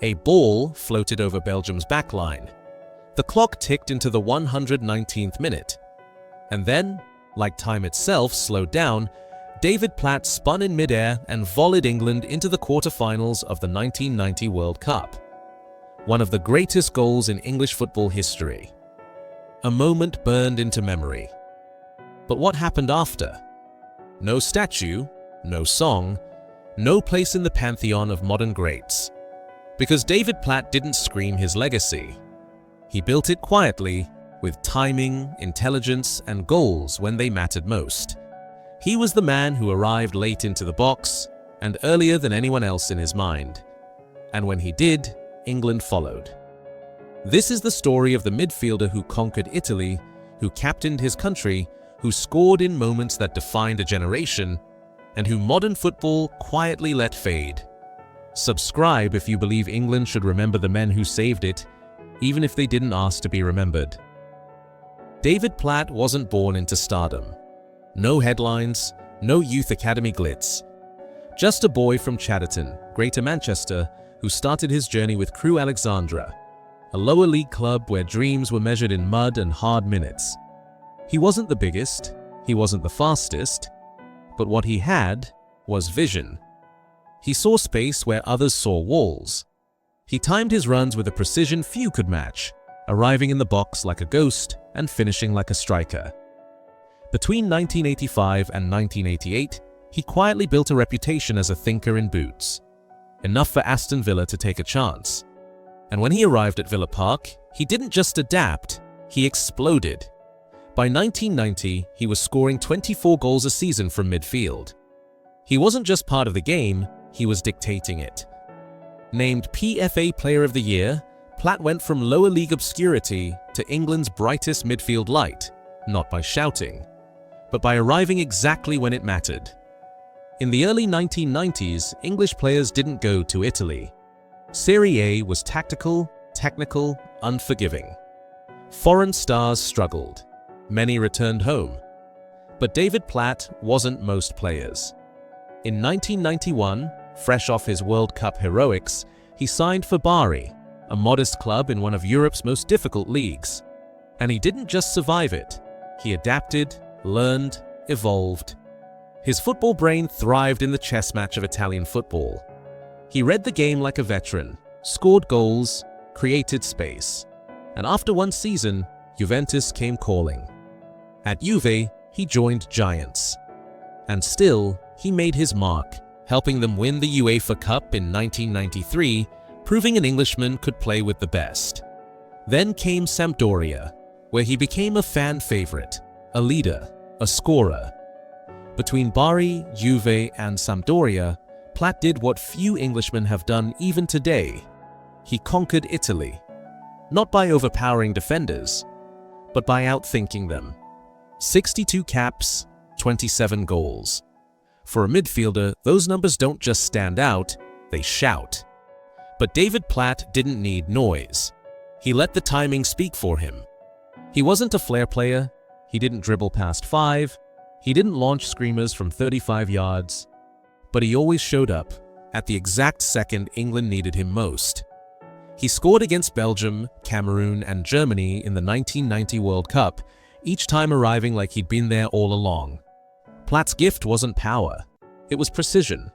A ball floated over Belgium's backline. The clock ticked into the 119th minute. And then, like time itself slowed down, David Platt spun in midair and volleyed England into the quarterfinals of the 1990 World Cup. One of the greatest goals in English football history. A moment burned into memory. But what happened after? No statue, no song, no place in the pantheon of modern greats. Because David Platt didn't scream his legacy. He built it quietly, with timing, intelligence, and goals when they mattered most. He was the man who arrived late into the box and earlier than anyone else in his mind. And when he did, England followed. This is the story of the midfielder who conquered Italy, who captained his country, who scored in moments that defined a generation, and who modern football quietly let fade. Subscribe if you believe England should remember the men who saved it, even if they didn't ask to be remembered. David Platt wasn't born into stardom. No headlines, no youth academy glitz. Just a boy from Chadderton, Greater Manchester, who started his journey with Crewe Alexandra, a lower league club where dreams were measured in mud and hard minutes. He wasn't the biggest, he wasn't the fastest, but what he had was vision. He saw space where others saw walls. He timed his runs with a precision few could match, arriving in the box like a ghost and finishing like a striker. Between 1985 and 1988, he quietly built a reputation as a thinker in boots. Enough for Aston Villa to take a chance. And when he arrived at Villa Park, he didn't just adapt, he exploded. By 1990, he was scoring 24 goals a season from midfield. He wasn't just part of the game, he was dictating it. Named PFA Player of the Year, Platt went from lower league obscurity to England's brightest midfield light, not by shouting, but by arriving exactly when it mattered. In the early 1990s, English players didn't go to Italy. Serie A was tactical, technical, unforgiving. Foreign stars struggled. Many returned home. But David Platt wasn't most players. In 1991, fresh off his World Cup heroics, he signed for Bari, a modest club in one of Europe's most difficult leagues. And he didn't just survive it. He adapted, learned, evolved. His football brain thrived in the chess match of Italian football. He read the game like a veteran, scored goals, created space. And after one season, Juventus came calling. At Juve, he joined giants. And still, he made his mark, helping them win the UEFA Cup in 1993, proving an Englishman could play with the best. Then came Sampdoria, where he became a fan favorite, a leader, a scorer. Between Bari, Juve, and Sampdoria, Platt did what few Englishmen have done even today. He conquered Italy. Not by overpowering defenders, but by outthinking them. 62 caps, 27 goals. For a midfielder, those numbers don't just stand out, they shout. But David Platt didn't need noise. He let the timing speak for him. He wasn't a flair player, he didn't dribble past 5, he didn't launch screamers from 35 yards, but he always showed up at the exact second England needed him most. He scored against Belgium, Cameroon, and Germany in the 1990 World Cup, each time arriving like he'd been there all along. Platt's gift wasn't power, it was precision.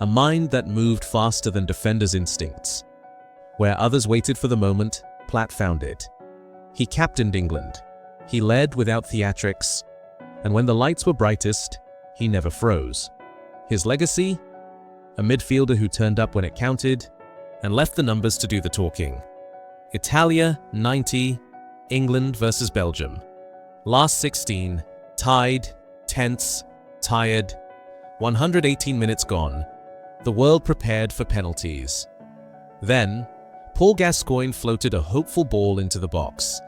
A mind that moved faster than defenders' instincts. Where others waited for the moment, Platt found it. He captained England. He led without theatrics. And when the lights were brightest, he never froze. His legacy? A midfielder who turned up when it counted and left the numbers to do the talking. Italia, 90, England versus Belgium. Last 16, tied, tense, tired, 118 minutes gone. The world prepared for penalties. Then, Paul Gascoigne floated a hopeful ball into the box.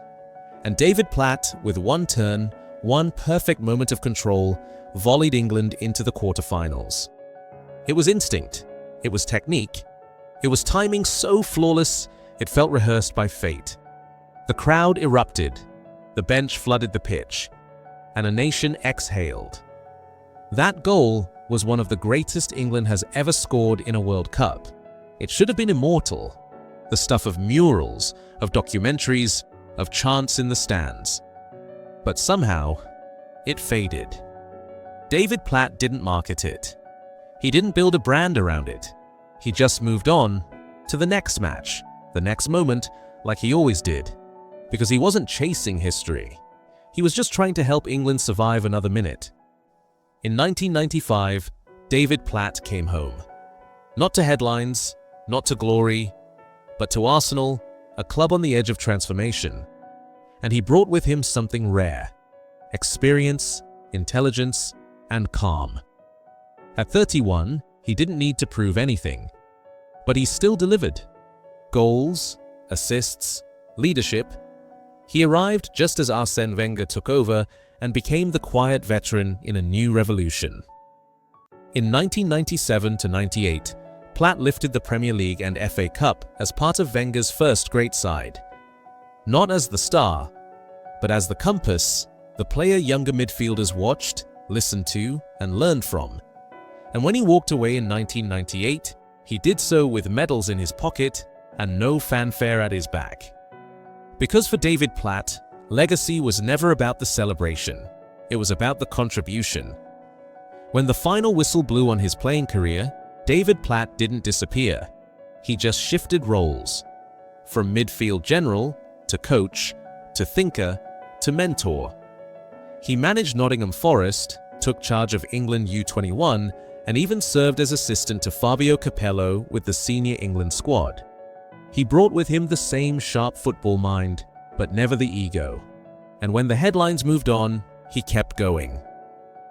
And David Platt, with one turn, one perfect moment of control, volleyed England into the quarterfinals. It was instinct, it was technique, it was timing so flawless it felt rehearsed by fate. The crowd erupted, the bench flooded the pitch, and a nation exhaled. That goal was one of the greatest England has ever scored in a World Cup. It should have been immortal, the stuff of murals, of documentaries, of chants in the stands. But somehow, it faded. David Platt didn't market it. He didn't build a brand around it. He just moved on to the next match, the next moment, like he always did. Because he wasn't chasing history. He was just trying to help England survive another minute. In 1995, David Platt came home. Not to headlines, not to glory, but to Arsenal, a club on the edge of transformation. And he brought with him something rare: experience, intelligence, and calm. At 31, he didn't need to prove anything. But he still delivered. Goals, assists, leadership. He arrived just as Arsène Wenger took over and became the quiet veteran in a new revolution. In 1997-98, Platt lifted the Premier League and FA Cup as part of Wenger's first great side. Not as the star, but as the compass, the player younger midfielders watched, listened to, and learned from. And when he walked away in 1998, he did so with medals in his pocket and no fanfare at his back. Because for David Platt, legacy was never about the celebration. It was about the contribution. When the final whistle blew on his playing career, David Platt didn't disappear. He just shifted roles. From midfield general, to coach, to thinker, to mentor. He managed Nottingham Forest, took charge of England U21, and even served as assistant to Fabio Capello with the senior England squad. He brought with him the same sharp football mind, but never the ego. And when the headlines moved on, he kept going.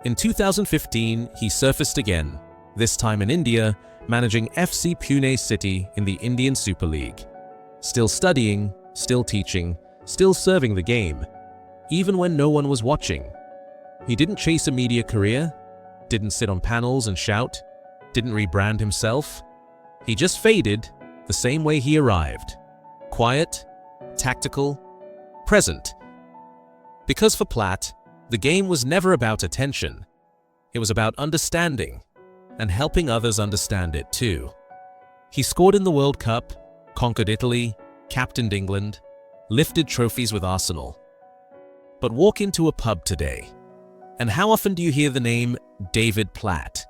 In 2015, he surfaced again, this time in India, managing FC Pune City in the Indian Super League. Still studying, still teaching, still serving the game, even when no one was watching. He didn't chase a media career, didn't sit on panels and shout, didn't rebrand himself. He just faded the same way he arrived. Quiet, tactical, present. Because for Platt, the game was never about attention. It was about understanding and helping others understand it too. He scored in the World Cup, conquered Italy, captained England, lifted trophies with Arsenal. But walk into a pub today, and how often do you hear the name David Platt?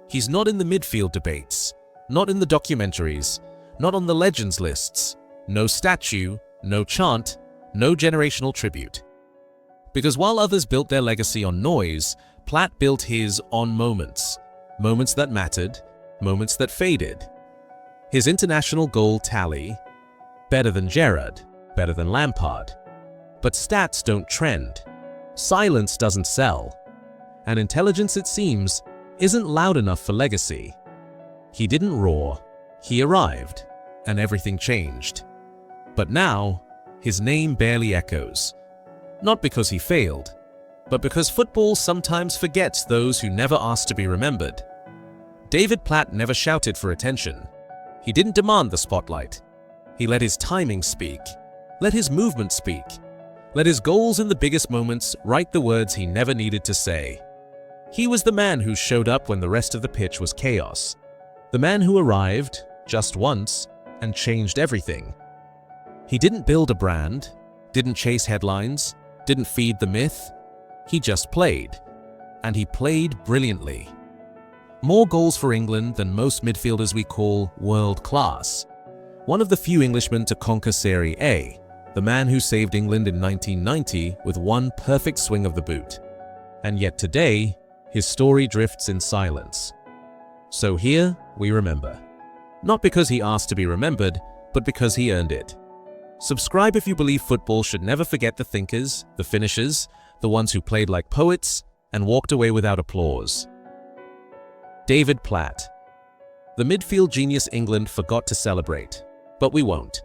He's not in the midfield debates, not in the documentaries, not on the legends lists. No statue, no chant, no generational tribute. Because while others built their legacy on noise, Platt built his on moments. Moments that mattered, moments that faded. His international goal tally, better than Gerrard, better than Lampard. But stats don't trend. Silence doesn't sell. And intelligence, it seems, isn't loud enough for legacy. He didn't roar. He arrived, and everything changed. But now, his name barely echoes. Not because he failed, but because football sometimes forgets those who never asked to be remembered. David Platt never shouted for attention. He didn't demand the spotlight. He let his timing speak. Let his movement speak. Let his goals in the biggest moments write the words he never needed to say. He was the man who showed up when the rest of the pitch was chaos. The man who arrived, just once, and changed everything. He didn't build a brand, didn't chase headlines, didn't feed the myth. He just played. And he played brilliantly. More goals for England than most midfielders we call world class. One of the few Englishmen to conquer Serie A, the man who saved England in 1990 with one perfect swing of the boot. And yet today, his story drifts in silence. So here we remember. Not because he asked to be remembered, but because he earned it. Subscribe if you believe football should never forget the thinkers, the finishers, the ones who played like poets and walked away without applause. David Platt. The midfield genius England forgot to celebrate, but we won't.